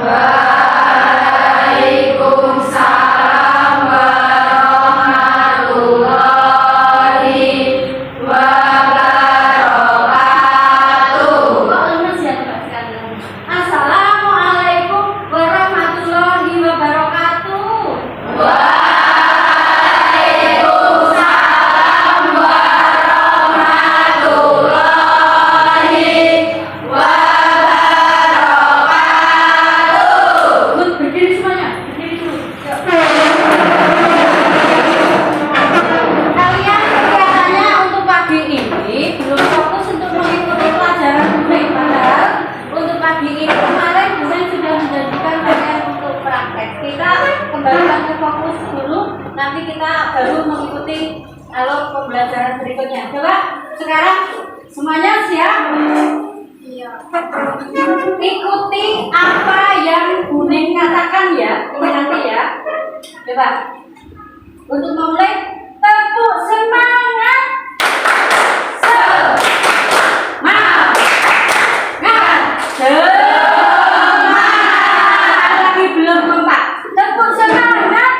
Waalaikumsalam warahmatullahi wabarakatuh. Assalamualaikum warahmatullahi wabarakatuh. Waalaikumsalam warahmatullahi wabarakatuh. Berdiri semuanya, berdiri dulu. Kalian kelihatannya untuk pagi ini belum fokus untuk mengikuti pelajaran bulein. Padahal untuk pagi ini kemarin bulein sudah menjanjikan kalian untuk praktek. Kita kembalikan ke fokus dulu. Nanti kita baru mengikuti alur pembelajaran berikutnya. Coba sekarang semuanya siap? Iya. Ikuti apa yang Buning katakan ya. Ini nanti ya. Coba. Untuk memulai, tepuk semangat. Semangat. Semangat. Lagi belum kompak. Tepuk semangat.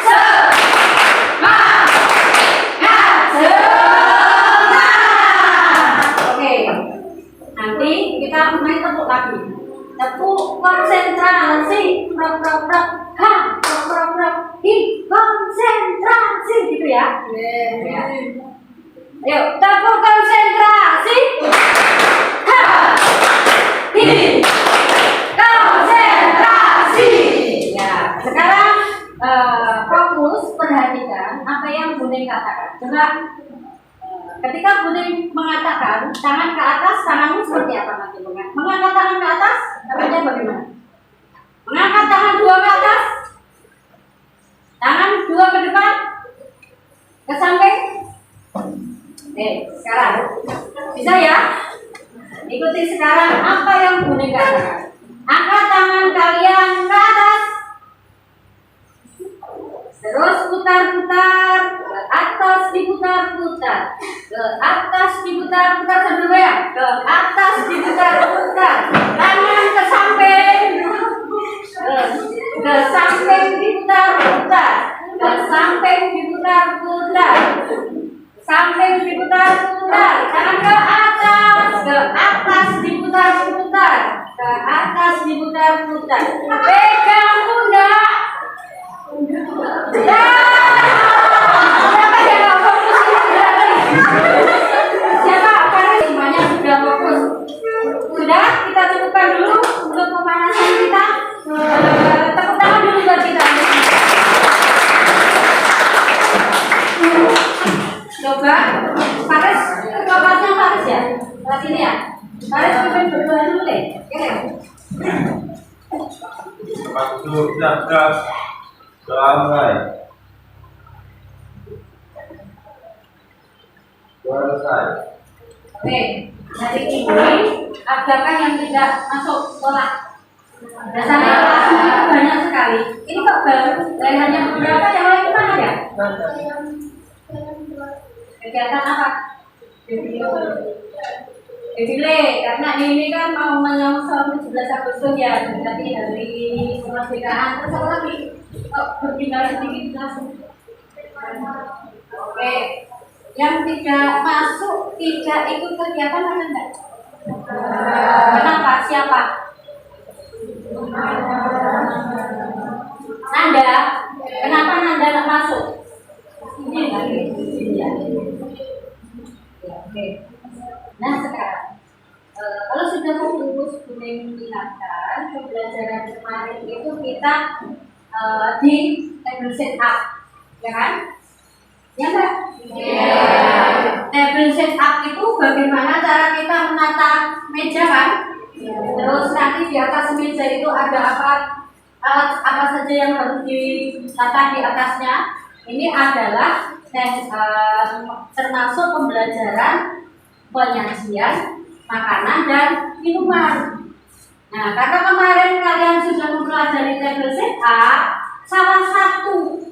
Semangat. Semangat. Oke. Nanti kita mulai tepuk lagi. Tepuk konsentrasi. Prok prok prok. Ha. Prok prok prok. Hi. Konsentrasi gitu ya. Ayo, tepuk konsentrasi. Ha. Hi. Konsentrasi. Ya, sekarang fokus perhatikan apa yang Buning katakan. Coba ketika Buning mengatakan tangan ke atas, tanganmu seperti apa nanti? Mengangkat tangan ke atas, caranya bagaimana? Mengangkat tangan dua ke atas, tangan dua ke depan, ke samping. Sekarang bisa ya? Ikuti sekarang apa yang Buning katakan. Angkat tangan kalian ke atas, terus putar-putar, ke atas diputar-putar, ke atas diputar-putar sambil goyang, ke atas diputar-putar, tangan ke samping, ke samping diputar-putar, ke samping diputar-putar, samping diputar-putar, tangan ke atas diputar-putar, ke atas diputar-putar, pegang pundak. Siapa yang nggak fokus ini berarti? Siapa? Karena semuanya sudah fokus. Sudah, kita cukupkan dulu untuk pemanasan kita. Tepuk tangan dulu buat kita. Coba, Faris, kelasnya Faris ya? Kelas ini ya? Faris pimpin berdua dulu deh. Oke. Waktu jaga selesai. Selesai. Oke, hari ini adakah yang tidak masuk sekolah? Biasanya kelasnya itu banyak sekali. Ini kok baru dari hanya beberapa, yang lain mana ya? Kegiatan apa? Defile, karena ini kan mau menyongsong 17 Agustus ya, berarti hari kemerdekaan. Terus apa lagi? Kok bertinggal sedikit langsung? Oke, yang tidak masuk, tidak ikut kegiatan ada enggak? Kenapa? Siapa? Nanda. Kenapa Nanda nggak masuk? Ini. Oke. Nah sekarang, kalau sudah fokus, Buning ingatkan pembelajaran kemarin itu kita di table set up, ya kan? Ya enggak? Table set up itu bagaimana cara kita menata meja kan? Terus nanti di atas meja itu ada alat apa saja yang harus ditata di atasnya. Ini adalah termasuk pembelajaran penyajian makanan dan minuman. Nah, karena kemarin kalian sudah mempelajari table set up, salah satu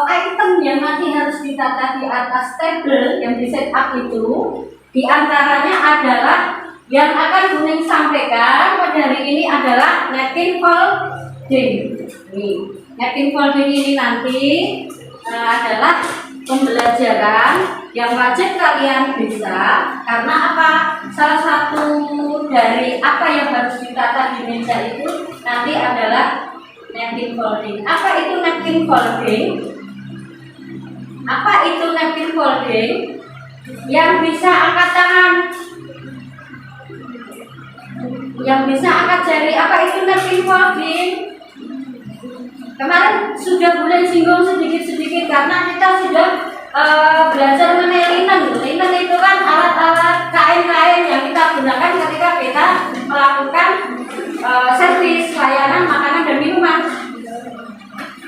item yang nanti harus ditata di atas table yang di set up itu, diantaranya adalah Yang akan Buning sampaikan pada hari ini adalah napkin folding. Nih, napkin folding ini nanti adalah pembelajaran yang wajib kalian bisa, karena apa? Salah satu dari apa yang harus ditata di meja itu nanti adalah napkin folding. Apa itu napkin folding? Apa itu napkin folding? Yang bisa angkat tangan, yang bisa angkat jari. Apa itu napkin folding? Kemarin sudah boleh singgung sedikit-sedikit karena kita sudah belajar mengenai linen. Linen itu kan alat-alat kain-kain yang kita gunakan ketika kita melakukan servis layanan makanan dan minuman.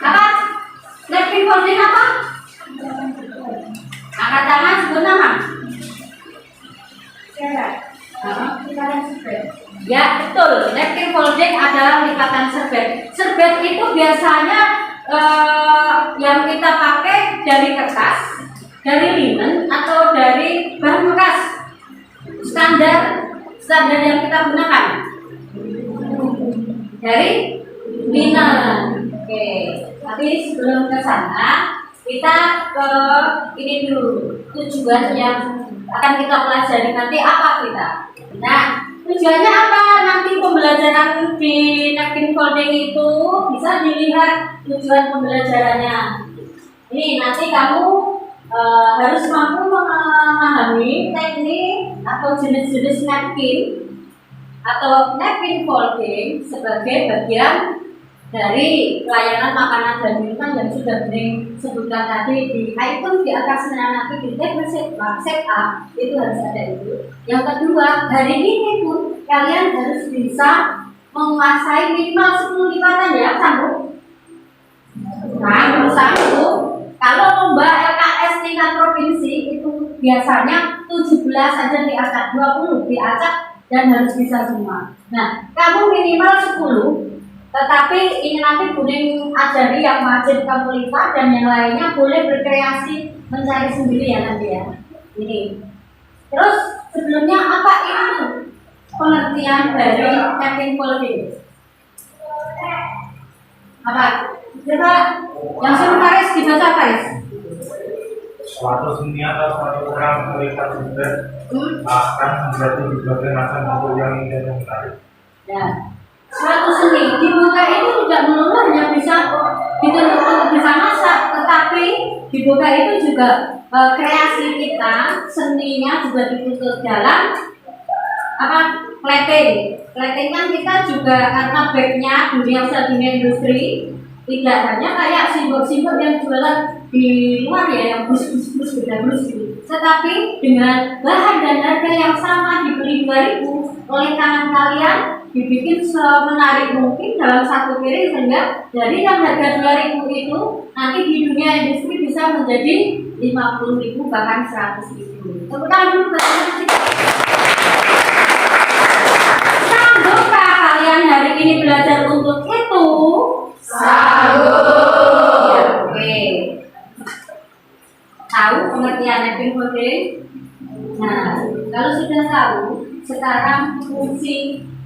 Apa? Napkin folding apa? Angkat tangan, sebut nama. Ya betul, napkin folding adalah lipatan serbet. Serbet itu biasanya yang kita pakai dari kertas, dari linen, atau dari bahan bekas. Standar yang kita gunakan dari linen. Oke, tapi sebelum ke sana kita ke ini dulu, tujuan yang akan kita pelajari nanti apa kita. Nah, tujuannya apa? Nanti pembelajaran di napkin folding itu bisa dilihat tujuan pembelajarannya. Ini nanti kamu harus mampu memahami teknik atau jenis-jenis napkin atau napkin folding sebagai bagian dari pelayanan makanan dan minuman yang sudah Buning sebutkan tadi di item di atasnya. Nanti di setup itu harus ada itu. Yang kedua, hari ini pun kalian harus bisa menguasai minimal 10 lipatan ya, sanggup? Nah, sanggup. Kalau lomba LKS tingkat provinsi itu biasanya 17 saja diacak, 20 diacak dan harus bisa semua. Nah, kamu minimal 10. Tetapi ini nanti Buning ajari yang wajib kamu lipat dan yang lainnya boleh berkreasi mencari sendiri ya nanti ya. Ini. Terus sebelumnya apa itu pengertian dari napkin folding? Apa? Coba yang suruh Faris dibaca Faris. Suatu seni atau suatu orang melihat serbet akan menjadi berbagai macam bentuk yang indah dan menarik. Ya. Suatu seni dibuka itu tidak melulu hanya bisa dituntut bisa masak, tetapi dibuka itu juga kreasi kita, seninya juga dituntut dalam apa? Plating. Plating kan kita juga karena backnya dunia industri, tidak hanya kayak simbol-simbol yang jualan di luar ya, yang bus beda gitu. Tetapi dengan bahan dan harga yang sama dibeli 2.000 oleh tangan kalian, dibikin semenarik mungkin dalam satu piring sehingga dari yang harga 2.000 itu nanti di dunia industri bisa menjadi 50.000 bahkan 100.000. Tepuk tangan dulu. Sanggupkah kalian hari ini belajar untuk itu? Sanggup. Oke. Tahu pengertian napkin folding? Nah, kalau sudah tahu, sekarang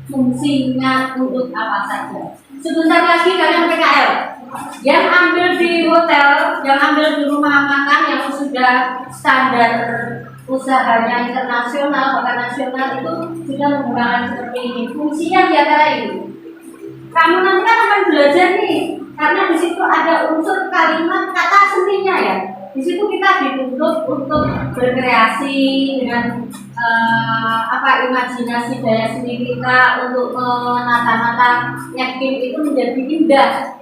fungsinya untuk apa saja. Sebentar lagi kalian PKL yang ambil di hotel, yang ambil di rumah makan yang sudah standar usahanya internasional bahkan nasional itu sudah menggunakan seperti ini. Fungsinya di antara ini, kamu nanti kan akan belajar nih, karena di situ ada unsur kalimat kata seninya ya. Di situ kita dituntut untuk berkreasi dengan imajinasi daya seni kita untuk menata-nata napkin itu menjadi indah.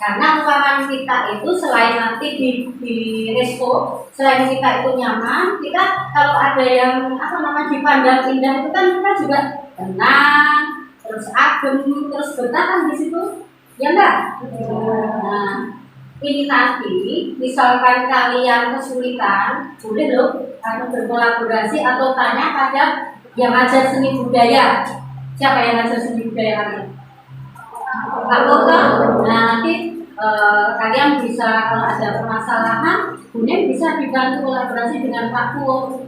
Karena usahawan kita itu selain nanti di resto, selain kita itu nyaman, kita kalau ada yang dipandang indah itu kan kita juga tenang, terus adem, terus bertahan di situ, ya enggak? Nah, ini nanti misalkan kalian kesulitan, boleh loh kamu berkolaborasi atau tanya pada yang ajar seni budaya. Siapa yang ajar seni budaya kalian? Kalau nanti kalian bisa kalau ada permasalahan, kemudian bisa dibantu kolaborasi dengan Pak Kuo.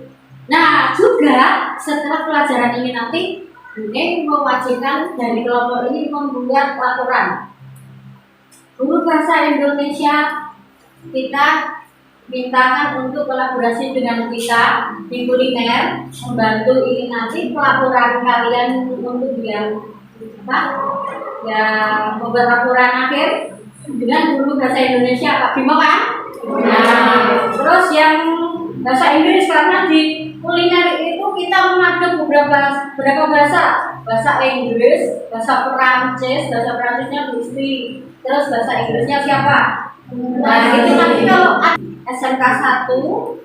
Nah, juga setelah pelajaran ini nanti mungkin mewajibkan dari kelompok ini membuat laporan. Guru bahasa Indonesia kita mintakan untuk kolaborasi dengan kita di kuliner, membantu ini nanti pelaporan kalian untuk yang apa? Yang membuat laporan akhir dengan guru bahasa Indonesia Pak Bimo kan? Nah, terus yang bahasa Inggris karena di kuliner itu kita mengaduk beberapa bahasa Inggris, bahasa Perancisnya Bu Isti, terus bahasa Inggrisnya siapa? Nah, itu nanti kalau SMK 1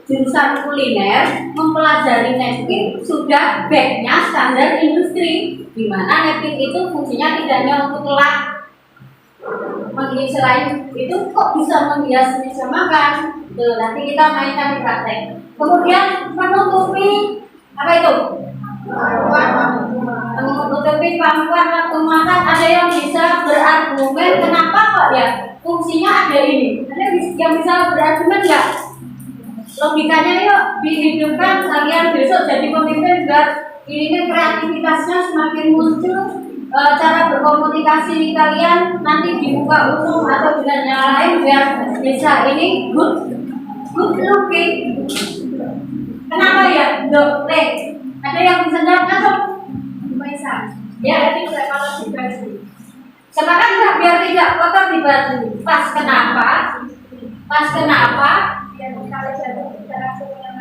jurusan kuliner mempelajari napkin sudah backnya standar industri, di mana napkin itu fungsinya tidak hanya untuk kelak menghias, selain itu kok bisa menghias meja makan. Tuh, nanti kita mainkan di praktek. Kemudian menutupi apa itu? Menutupi pangkuan waktu makan. Ada yang bisa berargumen kenapa kok ya fungsinya ada ini? Ada yang bisa berargumen nggak? Logikanya yuk dihidupkan kalian besok jadi pemimpin biar ini kreativitasnya semakin muncul. Cara berkomunikasi kalian nanti dibuka umum atau dengan yang lain biar bisa ini good looking. Kenapa ya dok? Ada yang bisa jawab atau bisa? Ya itu saya kalau di baju. Sepakat nggak biar tidak kotor di baju? Pas kenapa?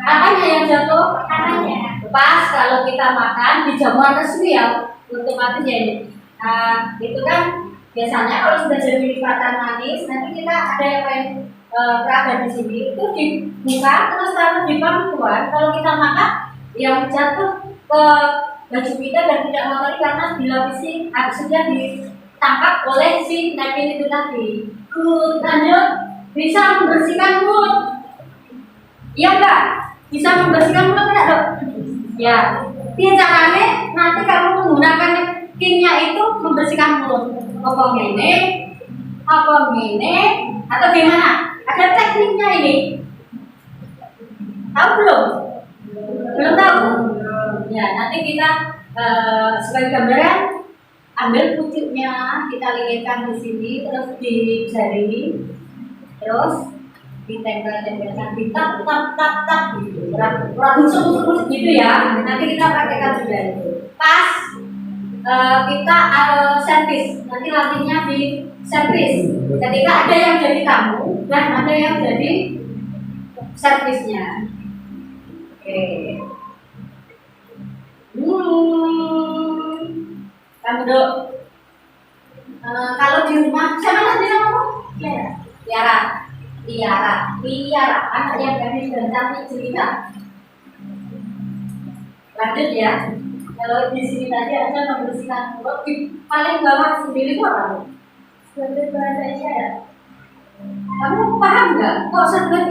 Apanya yang jatuh? Makanannya. Pas kalau kita makan di jamuan resmi ya. Otomatis ya ini. Nah, itu kan biasanya kalau sudah jadi lipatan manis, nanti kita ada yang pengen berada di sini itu dibuka terus taruh di pangkuan. Kalau kita makan, yang jatuh ke baju kita dan tidak mengotori karena dilapisi sudah ditangkap oleh si napkin itu tadi. Lanjut, bisa membersihkan mulut. Iya enggak? Bisa membersihkan mulut enggak dok? Ya. Caranya nanti kamu menggunakan napkinnya itu membersihkan mulut. Apa ini, atau gimana? Ada tekniknya ini. Tahu belum? Belum tahu? Ya, nanti kita sebagai gambaran ambil pucuknya, kita lilitkan di sini, terus di jari, terus ditempel-tempelkan, tap gitu. Kurang gitu ya. Nanti kita praktekkan juga itu. Pas kita servis, nanti latihnya di servis. Ketika ada yang jadi tamu dan ada yang jadi servisnya. Oke. Kamu dok. Kalau di rumah, siapa nanti kamu? Tiara, anak yang gadis dan cantik cerita. Lanjut ya. Kalau di sini tadi ada membersihkan mulut, di paling bawah sendiri itu apa? Serbet bahasa Indonesia. Kamu paham nggak? Kok serbet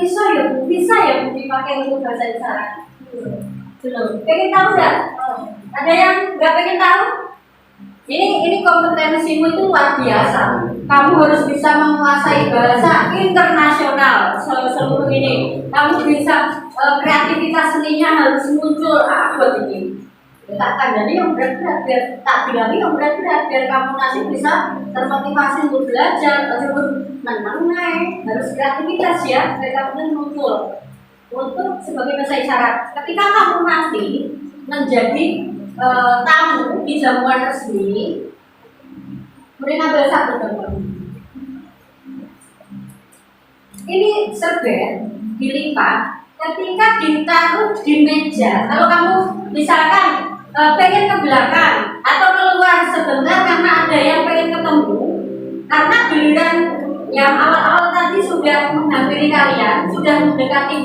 bisa ya dipakai untuk bahasa isyarat? Belum. Pengen tahu nggak? Ada yang nggak pengen tahu? Ini kompetensimu itu luar biasa. Kamu harus bisa menguasai bahasa internasional seluruh ini. Kamu bisa kreativitas seninya harus muncul. Buat ini. Tak kandani yang berat-berat biar tak bilangin yang berat-berat biar kamu nanti bisa termotivasi untuk belajar ataupun menang naik. Harus kreativitas ya. Kreativitas muncul untuk sebagai bahasa isyarat. Ketika kamu nanti menjadi tamu di jamuan resmi, kemudian ambil satu teman. Ini serbet dilipat, ketika ditaruh di meja. Kalau kamu misalkan pengen ke belakang atau keluar sebentar karena ada yang pengen ketemu, karena giliran yang awal-awal tadi sudah menghampiri kalian, sudah mendekati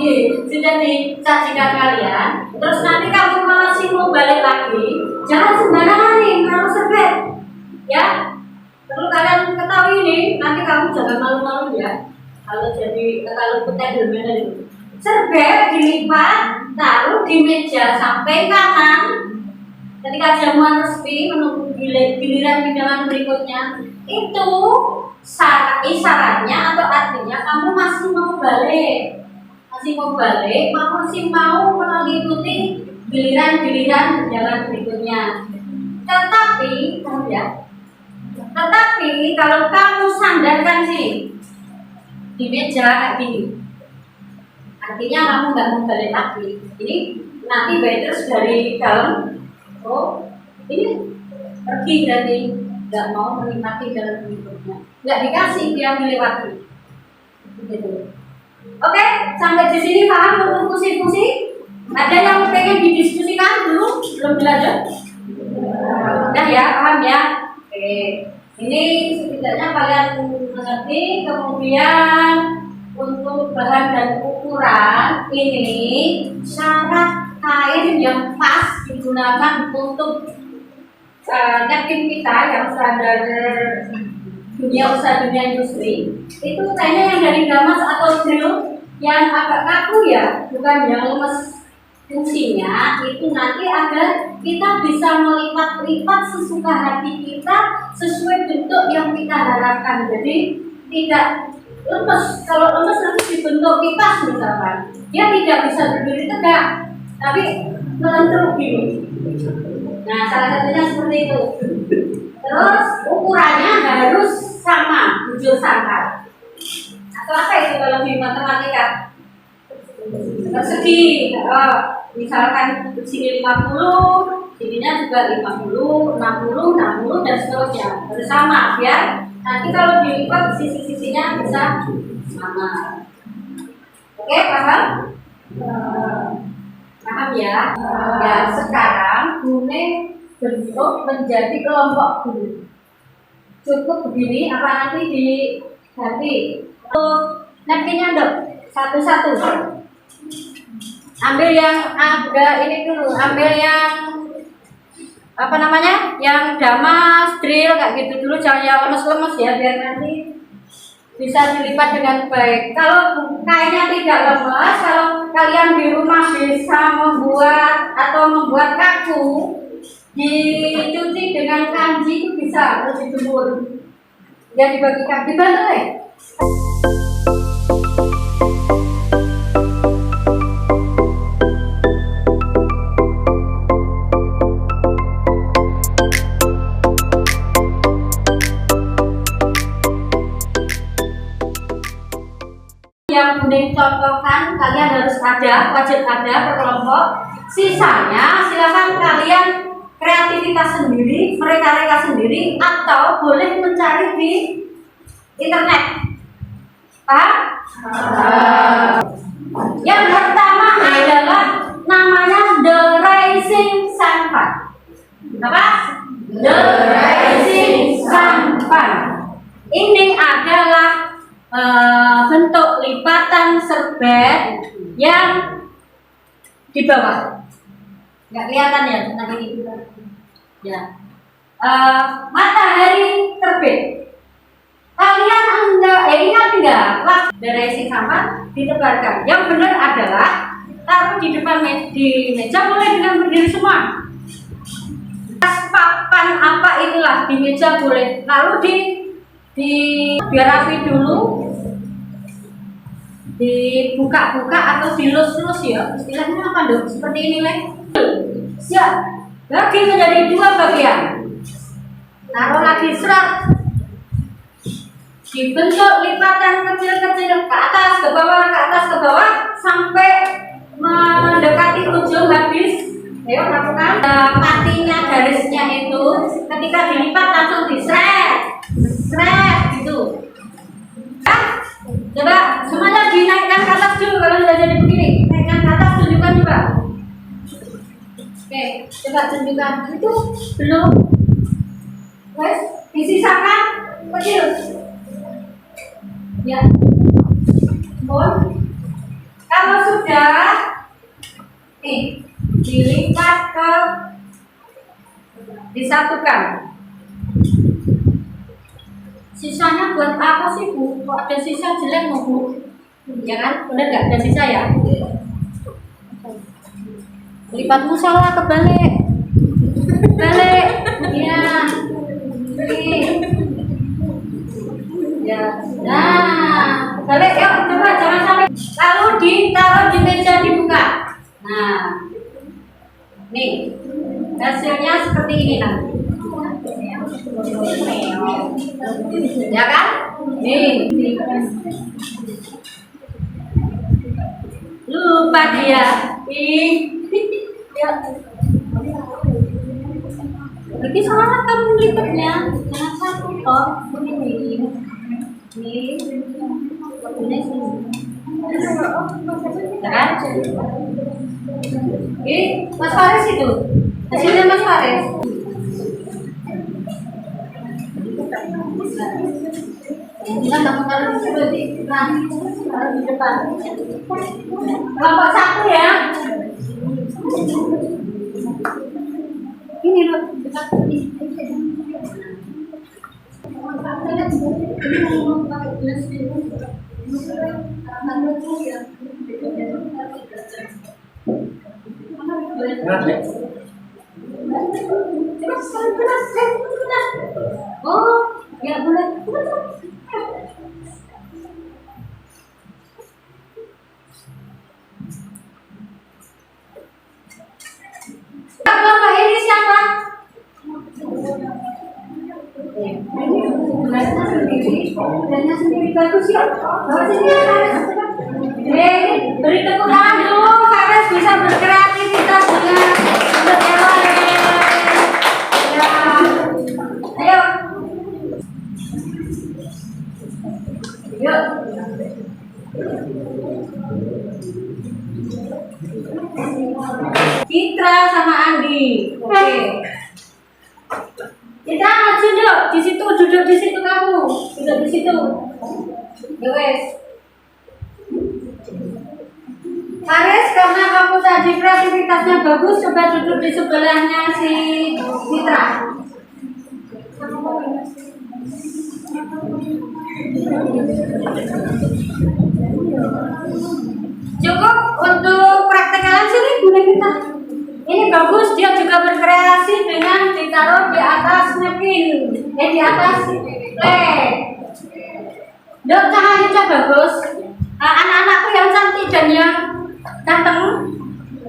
sudah disajikan kalian, terus nanti kamu masih mau balik lagi, jangan sembarangan nih kalau serbet, ya. Perlu kalian ketahui ini, nanti kamu jangan malu-malu ya. Kalau petai itu, serbet dilipat, taruh di meja sampai kanan. Ketika jamuan resmi menunggu giliran hidangan berikutnya, itu isyaratnya atau artinya kamu masih mau balik masih mau balik, masih mau mengikuti giliran-giliran jalan berikutnya. Tetapi, kalau kamu sandarkan sih di meja kayak gini, artinya kamu nggak mau balik lagi. Ini nanti terus dari dalam, oh ini pergi berarti nggak mau menikmati jalan berikutnya, nggak dikasih dia melewati. Gitu. Oke, sampai di sini paham untuk fungsi-fungsi? Ada yang pengen didiskusikan dulu? Belum belajar? Udah ya, paham ya? Oke, ini setidaknya kalian mengerti. Kemudian untuk bahan dan ukuran ini syarat kain yang pas digunakan untuk napkin kita yang standar dunia usaha, dunia industri. Itu kainnya yang dari gamas atau drill yang agak kaku ya, bukan yang lemes. Fungsinya itu nanti agar kita bisa melipat-lipat sesuka hati kita sesuai bentuk yang kita harapkan. Jadi tidak lemes. Kalau lemes nanti dibentuk kipas misalkan, dia tidak bisa berdiri tegak, tapi melentruk gini. Nah, salah satunya seperti itu. Terus ukurannya harus sama, bujur sangkar. Atau apa itu kalau di matematika? Persegi. Misalkan sini 50, sininya juga 50, 60, 60 dan seterusnya. Bersama biar nanti kalau dilipat sisi-sisinya bisa sama. Oke, paham? Paham ya? Ya, sekarang kuning bentuk menjadi kelompok dulu. Cukup begini, apa nanti diganti? Napkinnya dok, satu-satu. Ambil yang agak ini dulu, ambil yang apa namanya? Yang damas, drill kayak gitu dulu, jangan yang lemes-lemes ya, biar nanti bisa dilipat dengan baik. Kalau kainnya tidak lemes, kalau kalian di rumah bisa membuat kaku, dicuci dengan kanji itu bisa, terus dijemur. Ya dibagikan, dibantu ya. Yang Bunda contohkan kalian harus wajib ada per kelompok. Sisanya silakan kalian kreativitas sendiri, mereka sendiri, atau boleh mencari di internet. Paham? Yang pertama adalah namanya The Rising Sun Pan. Apa? The Rising Sun Pan. Ini adalah bentuk lipatan serbet yang di bawah, nggak kelihatan ya tentang ini ya. Matahari terbit, kalian ingat enggak dari isi sama ditebarkan. Yang benar adalah taruh di depan di meja, boleh dengan berdiri semua. Papan apa itulah di meja boleh, lalu biar rapi dulu, dibuka-buka atau dilus-lus ya, istilahnya apa dong? Seperti ini leh. Siap, bagi menjadi 2 bagian. Taruh lagi serat, dibentuk lipatan kecil-kecil ke atas, ke bawah, sampai mendekati ujung habis. Ayo lakukan. Patinya, garisnya itu ketika dilipat langsung diseret gitu. Coba semuanya dinaikkan ke atas dulu kalau sudah jadi begini. Naikkan ke atas, tunjukkan coba. Oke, coba tunjukkan. Itu belum. Wes, disisakan kecil. Ya. Kalau sudah dilipat disatukan. Sisanya buat apa sih Bu? Kok ada sisa jelek mau Bu? Ya kan? Bener nggak ada sisa ya? Lipatmu salah, kebalik. Balik. Ya. Ya. Nah, balik yuk, coba jangan sampai. Lalu ditaruh Nah, nih hasilnya seperti ini nanti. Ya kan? Nih. Lupa dia. Ih. Ya. Berarti salah kamu lipatnya. Jangan satu toh. Ini. Ini sini. Kan? Mas Faris itu. Hasilnya Mas Faris. Nah, kamu taruh di sini. Nah, taruh di depan. Kelompok satu ya. Ini loh, dekat ini. Oh, ya boleh. Bapak ini siapa? Belanja sendiri bagus ya. Bawa sini. Beri tepuk tangan dulu. Faris bisa berkreativitas dengan berelok. Ya. Ayo. Yuk. Citra sama Andi. Oke. Kita maju duduk di situ, duduk di situ kamu. Duduk di situ. Ya wes. Faris, karena kamu tadi kreativitasnya bagus, coba duduk di sebelahnya si Citra. Cukup untuk praktek kalian sini, boleh kita. Ini bagus, dia juga berkreasi dengan ditaruh di atas napkin, di atas plate. Dok, cahayanya bagus. Anak-anakku yang cantik dan yang ganteng.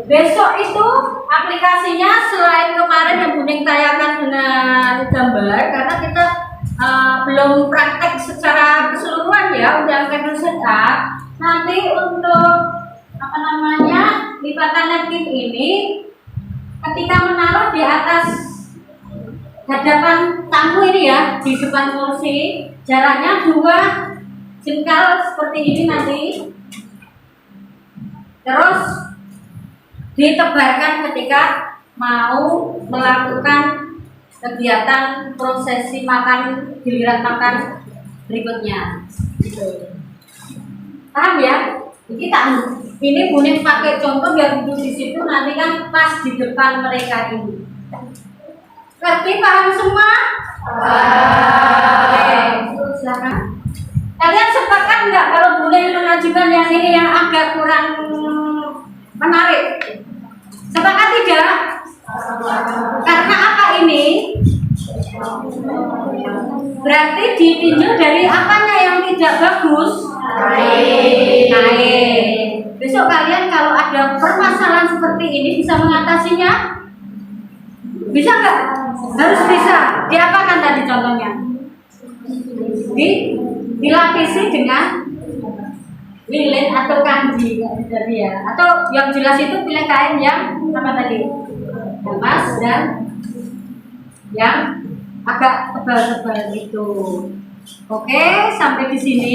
Besok itu aplikasinya selain kemarin yang Buning tayangkan dengan gambar, karena kita belum praktek secara keseluruhan ya, udah angkat setup. Nanti untuk lipatan napkin ini ketika menaruh di atas hadapan tamu ini ya, di depan kursi, jaraknya 2 jengkal seperti ini nanti. Terus ditebarkan ketika mau melakukan kegiatan prosesi makan, giliran makan berikutnya. Paham ya? Ini Buning pakai contoh biar duduk di situ, nanti kan pas di depan mereka ini. Ngerti, paham semua? Oke, silakan. Kalian sepakat nggak kalau Buning mengajukan yang ini yang agak kurang menarik? Sepakat tidak? Karena apa ini? Berarti ditinjau dari apanya yang tidak bagus? Naik. Besok kalian kalau ada permasalahan seperti ini bisa mengatasinya? Bisa nggak? Harus bisa. Diapakan tadi contohnya? Dilapisi dengan lilin atau kanji jadi ya. Atau yang jelas itu pilih kain yang apa tadi? Emas dan yang agak tebal-tebal itu. Oke, sampai di sini.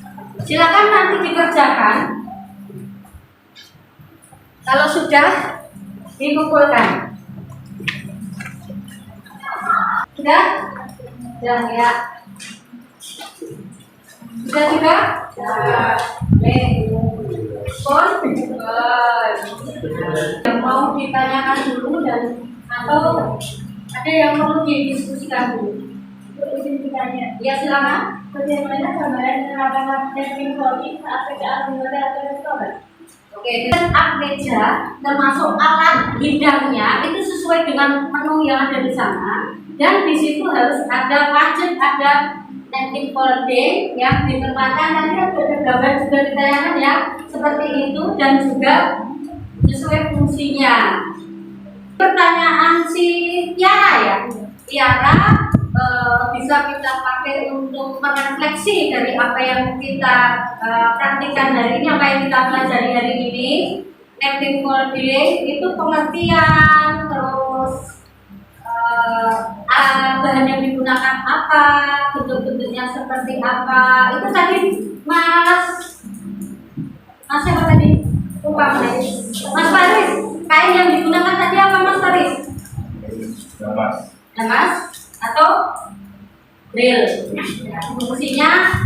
Silakan nanti dikerjakan. Kalau sudah dikumpulkan. Sudah? Sudah ya. Sudah juga? Pon. Yang mau ditanyakan dulu dan atau ada yang perlu didiskusikan dulu? Izin ditanya. Ya silakan. Bagaimana gambaran penerapan napkin voting saat PKA menggunakan atau restoran? Oke, dan meja termasuk alat hidangnya itu sesuai dengan menu yang ada di sana. Dan di situ harus ada budget, ada napkin folding yang ditempatkan. Nanti ada gambar juga ditayangkan ya seperti itu, dan juga sesuai fungsinya. Pertanyaan si Tiara ya, Tiara bisa kita pakai untuk merefleksi dari apa yang kita praktikkan hari ini, apa yang kita pelajari hari ini. Acting for day itu pengertian, terus bahan yang digunakan apa, bentuk-bentuknya seperti apa. Itu tadi Mas siapa tadi? Lupa Mas Faris. Kain yang digunakan tadi apa Mas Faris? Damas atau ril. Fungsinya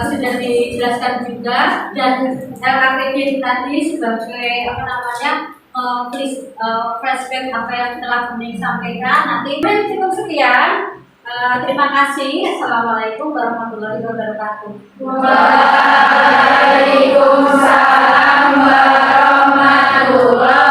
sudah dijelaskan juga, dan LKPD tadi sebagai apa namanya flashback apa yang telah kami sampaikan. Nanti cukup sekian. Terima kasih. Assalamualaikum warahmatullahi wabarakatuh. Waalaikumsalam warahmatullahi